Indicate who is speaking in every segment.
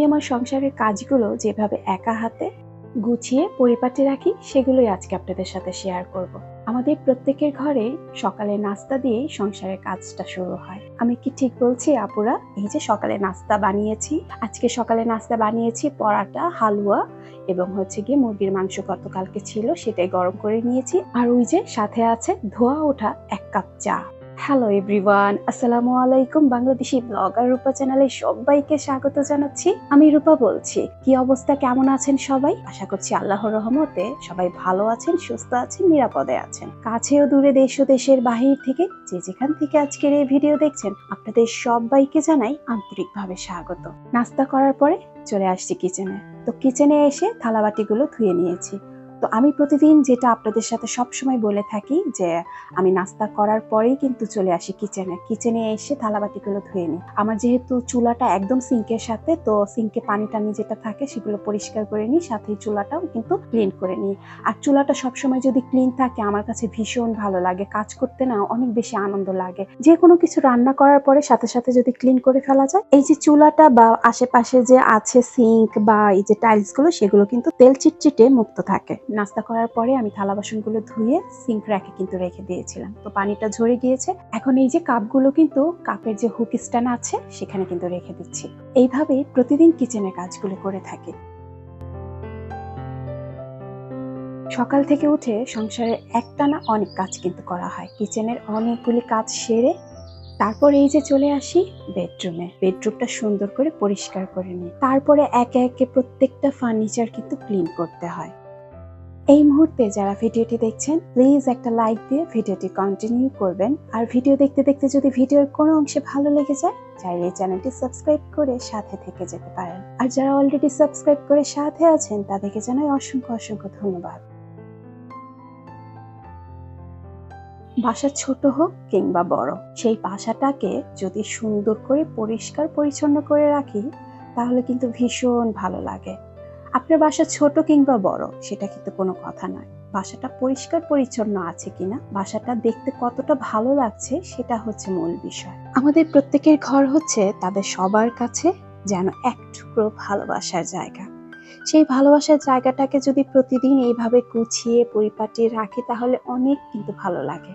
Speaker 1: আমার সংসারের কাজগুলো যেভাবে একা হাতে গুছিয়ে পরিপাটি রাখি সেগুলোই আজকে আপনাদের সাথে শেয়ার করব। আমাদের প্রত্যেকের ঘরে সকালে নাস্তা দিয়েই সংসারের কাজটা শুরু হয়। আমি কি ঠিক বলছি আপুরা? এই যে সকালে নাস্তা বানিয়েছি, আজকে সকালে নাস্তা বানিয়েছি পরাটা, হালুয়া এবং গিয়ে মুরগির মাংস গতকালকে ছিল সেটাই গরম করে নিয়েছি। আর ওই যে সাথে আছে ধোয়া ওঠা 1 কাপ চা। হ্যালো এভরিওয়ান, আসসালামু আলাইকুম। বাংলাদেশি ব্লগার রূপা চ্যানেলে সবাইকে স্বাগত জানাচ্ছি। আমি রূপা বলছি। কি অবস্থা, কেমন আছেন সবাই? আশা করছি আল্লাহর রহমতে সবাই ভালো আছেন, সুস্থ আছেন, নিরাপদে আছেন। কাছে ও দূরে, দেশ ও দেশের বাহির থেকে যে যেখান থেকে আজকের এই ভিডিও দেখছেন, আপনাদের সবাইকে জানাই আন্তরিকভাবে স্বাগত। নাস্তা করার পরে চলে আসছি কিচেনে। তো কিচেনে এসে থালাবাটিগুলো ধুয়ে নিয়েছি। তো আমি প্রতিদিন যেটা আপনাদের সাথে সবসময় বলে থাকি যে আমি নাস্তা করার পরেই কিন্তু চলে আসি কিচেনে এসে থালাবাটিগুলো ধুয়ে নিই। আমার যেহেতু চুলাটা একদম সিঙ্কের সাথে, তো সিঙ্কে পানি টানি যেটা থাকে সেগুলো পরিষ্কার করে নিই, সাথে চুলাটাও কিন্তু ক্লিন করে নিই। আর চুলাটা সবসময় যদি ক্লিন থাকে আমার কাছে ভীষণ ভালো লাগে, কাজ করতে না অনেক বেশি আনন্দ লাগে। যে কোনো কিছু রান্না করার পরে সাথে সাথে যদি ক্লিন করে ফেলা যায়, এই যে চুলাটা বা আশেপাশে যে আছে সিঙ্ক বা এই যে টাইলস গুলো, সেগুলো কিন্তু তেল চিটচিটে মুক্ত থাকে। নাস্তা করার পরে আমি থালা বাসনগুলো ধুয়ে সিঙ্ক র্যাকে কিন্তু রেখে দিয়েছিলাম। তো পানিটা ঝরে গিয়েছে। এখন এই যে কাপগুলো কিন্তু কাপের যে হুক স্ট্যান্ড আছে সেখানে কিন্তু রেখে দিচ্ছি। এইভাবেই প্রতিদিন কিচেনের কাজগুলো করে থাকি। সকাল থেকে উঠে সংসারের একটানা অনেক কাজ কিন্তু করা হয়। কিচেনের অনেকগুলি কাজ সেরে তারপর এই যে চলে আসি বেডরুমটা সুন্দর করে পরিষ্কার করে নিই। তারপরে একে একে প্রত্যেকটা ফার্নিচার কিন্তু ক্লিন করতে হয়। এই মুহূর্তে যারা ভিডিওটি দেখছেন, প্লিজ একটা লাইক দিয়ে ভিডিওটি কন্টিনিউ করবেন। আর ভিডিও দেখতে দেখতে যদি ভিডিওর কোনো অংশে ভালো লেগে যায়, চাইলে এই চ্যানেলটি সাবস্ক্রাইব করে সাথে থেকে যেতে পারেন। আর যারা অলরেডি সাবস্ক্রাইব করে সাথে আছেন তাদেরকে জানাই অসংখ্য অসংখ্য ধন্যবাদ। বাসা ছোট হোক কিংবা বড়, সেই বাসাটাকে যদি সুন্দর করে পরিষ্কার পরিচ্ছন্ন করে রাখি তাহলে কিন্তু ভীষণ ভালো লাগে। আপনার বাসা ছোট কিংবা বড় সেটা কিন্তু কোনো কথা নয়, বাসাটা পরিষ্কার পরিচ্ছন্ন আছে কিনা, বাসাটা দেখতে কতটা ভালো লাগছে সেটা হচ্ছে মূল বিষয়। আমাদের প্রত্যেকের ঘর হচ্ছে তাদের সবার কাছে যেন এক টুকরো ভালোবাসার জায়গা। সেই ভালোবাসার জায়গাটাকে যদি প্রতিদিন এইভাবে গুছিয়ে পরিপাটি রাখি তাহলে অনেক কিন্তু ভালো লাগে।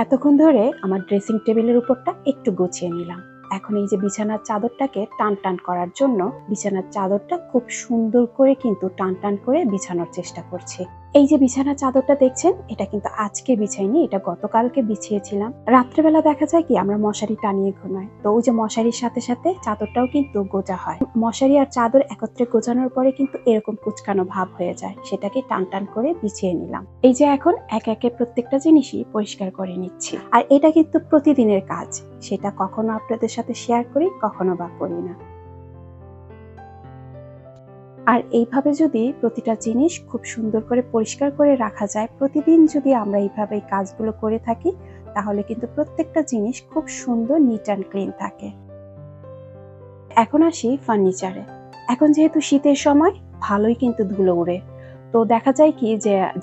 Speaker 1: এতক্ষণ ধরে আমার ড্রেসিং টেবিলের উপরটা একটু গুছিয়ে নিলাম। এখন এই যে বিছানার চাদরটাকে টান টান করার জন্য বিছানার চাদরটা খুব সুন্দর করে কিন্তু টান টান করে বিছানোর চেষ্টা করছি। এই যে বিছানার চাদরটা দেখছেন, এটা কিন্তু আজকে বিছাইনি, এটা গতকালকে বিছিয়েছিলাম। রাত্রেবেলা দেখা যায় কি আমরা মশারি টানিয়ে ঘুমাই, তো ওই যে মশারির সাথে সাথে চাদরটাও কিন্তু গোজা হয়। মশারি আর চাদর একত্রে গোজানোর পরে কিন্তু এরকম কুচকানো ভাব হয়ে যায়, সেটাকে টান টান করে বিছিয়ে নিলাম। এই যে এখন এক একে প্রত্যেকটা জিনিসই পরিষ্কার করে নিচ্ছি। আর এটা কিন্তু প্রতিদিনের কাজ, সেটা কখনো আপনাদের সাথে শেয়ার করি, কখনো বা করি না। আর এইভাবে যদি প্রতিটা জিনিস খুব সুন্দর করে পরিষ্কার করে রাখা যায়, প্রতিদিন যদি আমরা এইভাবে কাজগুলো করে থাকি তাহলে কিন্তু প্রত্যেকটা জিনিস খুব সুন্দর নিট অ্যান্ড ক্লিন থাকে। এখন আসি ফার্নিচারে। এখন যেহেতু শীতের সময় ভালোই কিন্তু ধুলো উড়ে, তো দেখা যায় কি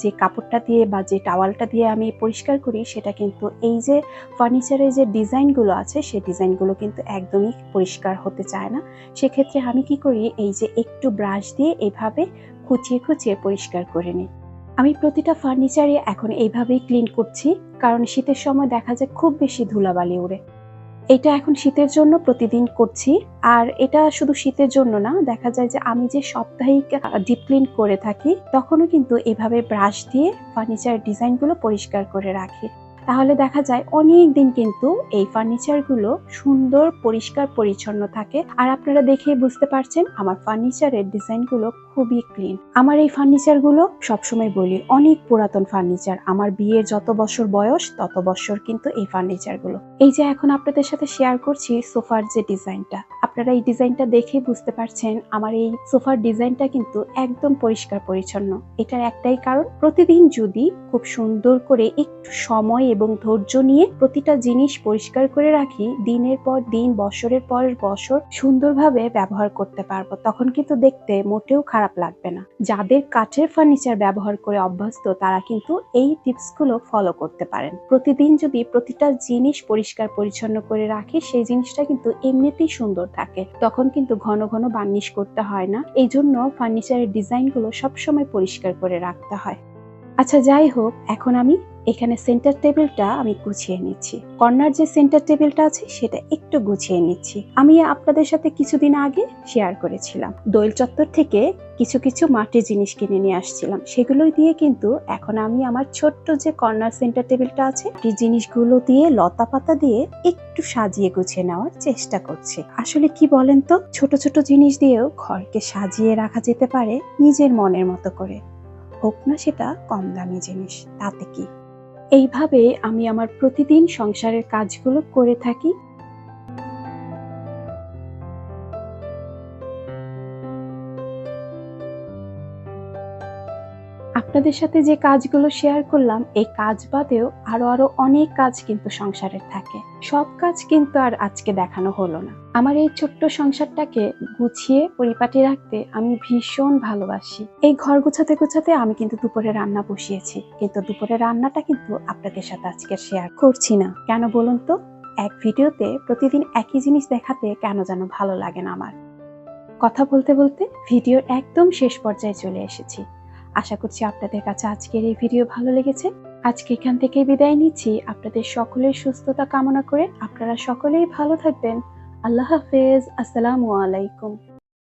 Speaker 1: যে কাপড়টা দিয়ে বা যে টাওয়ালটা দিয়ে আমি পরিষ্কার করি সেটা কিন্তু এই যে ফার্নিচারের যে ডিজাইনগুলো আছে সেই ডিজাইনগুলো কিন্তু একদমই পরিষ্কার হতে চায় না। সেক্ষেত্রে আমি কি করি, এই যে একটু ব্রাশ দিয়ে এইভাবে খুঁচিয়ে খুঁচিয়ে পরিষ্কার করে নিই। আমি প্রতিটা ফার্নিচারে এখন এইভাবেই ক্লিন করছি, কারণ শীতের সময় দেখা যায় খুব বেশি ধুলাবালি উড়ে। এটা এখন শীতের জন্য প্রতিদিন করছি। আর এটা শুধু শীতের জন্য না, দেখা যায় যে আমি যে সাপ্তাহিক ডিপ ক্লিন করে থাকি তখনও কিন্তু এভাবে ব্রাশ দিয়ে ফার্নিচার ডিজাইনগুলো পরিষ্কার করে রাখি। তাহলে দেখা যায় অনেক দিন কিন্তু এই ফার্নিচারগুলো সুন্দর পরিষ্কার পরিচ্ছন্ন থাকে। আর আপনারা দেখে বুঝতে পারছেন আমার ফার্নিচারের ডিজাইনগুলো খুবই ক্লিন। আমার এই ফার্নিচারগুলো সবসময় বলি অনেক পুরাতন ফার্নিচার, আমার বিয়ের যত বছর বয়স তত বছর কিন্তু এই ফার্নিচারগুলো। এই যে এখন আপনাদের সাথে শেয়ার করছি সোফার যে ডিজাইনটা, আপনারা এই ডিজাইনটা দেখে বুঝতে পারছেন আমার এই সোফার ডিজাইনটা কিন্তু একদম পরিষ্কার পরিচ্ছন্ন। এটার একটাই কারণ, প্রতিদিন যদি খুব সুন্দর করে একটু সময় এবং ধৈর্য নিয়ে প্রতিটা জিনিস পরিষ্কার করে রাখি, দিনের পর দিন, বছরের পর বছর সুন্দরভাবে ব্যবহার করতে পারবো। তখন কিন্তু দেখতে মোটেও খারাপ লাগবে না। যাদের কাঠের ফার্নিচার ব্যবহার করে অভ্যস্ত তারা কিন্তু এই টিপসগুলো ফলো করতে পারেন। প্রতিদিন যদি প্রতিটা জিনিস পরিষ্কার পরিচ্ছন্ন করে রাখি, সেই জিনিসটা কিন্তু এমনিতেই সুন্দর থাকে। তখন কিন্তু ঘন ঘন বার্নিশ করতে হয় না। এই জন্য ফার্নিচারের ডিজাইনগুলো সবসময় পরিষ্কার করে রাখতে হয়। আচ্ছা, যাই হোক, এখন আমি এখানে সেন্টার টেবিলটা আমি গুছিয়ে নিচ্ছি। কর্নার যে সেন্টার টেবিলটা আছে সেটা একটু গুছিয়ে নিচ্ছি। আমি আপনাদের সাথে কিছুদিন আগে শেয়ার করেছিলাম, দোয়েল চত্বর থেকে কিছু কিছু মাটির জিনিস কিনে নিয়ে আসছিলাম। সেগুলোই দিয়ে কিন্তু এখন আমি আমার ছোট্ট যে কর্নার সেন্টার টেবিলটা আছে, এই জিনিসগুলো দিয়ে লতা পাতা দিয়ে একটু সাজিয়ে গুছিয়ে নেওয়ার চেষ্টা করছি। আসলে কি বলেন তো, ছোট ছোট জিনিস দিয়েও ঘরকে সাজিয়ে রাখা যেতে পারে নিজের মনের মতো করে, হোক না সেটা কম দামি জিনিস, তাতে কি। এইভাবে আমি আমার প্রতিদিন সংসারের কাজগুলো করে থাকি। আপনাদের সাথে যে কাজগুলো শেয়ার করলাম, এই কাজ বাদেও আরো অনেক কাজ কিন্তু সংসারের থাকে। সব কাজ কিন্তু আর আজকে দেখানো হলো না। আমার এই ছোট্ট সংসারটাকে গুছিয়ে পরিপাটি রাখতে আমি ভীষণ ভালোবাসি। এই ঘর গুছাতে গুছাতে আমি কিন্তু দুপুরে রান্না বসিয়েছি, কিন্তু দুপুরে রান্নাটা কিন্তু আপনাদের সাথে আজকে শেয়ার করছি না। কেন বলুন তো? এক ভিডিওতে প্রতিদিন একই জিনিস দেখাতে কেন যেন ভালো লাগে না আমার। কথা বলতে বলতে ভিডিওর একদম শেষ পর্যায়ে চলে এসেছি। আশা করছি আপনাদের কাছে আজকের এই ভিডিও ভালো লেগেছে। আজকে এখান থেকে বিদায় নিচ্ছি, আপনাদের সকলের সুস্থতা কামনা করে। আপনারা সকলেই ভালো থাকবেন। আল্লাহ হাফেজ। আসসালামু আলাইকুম।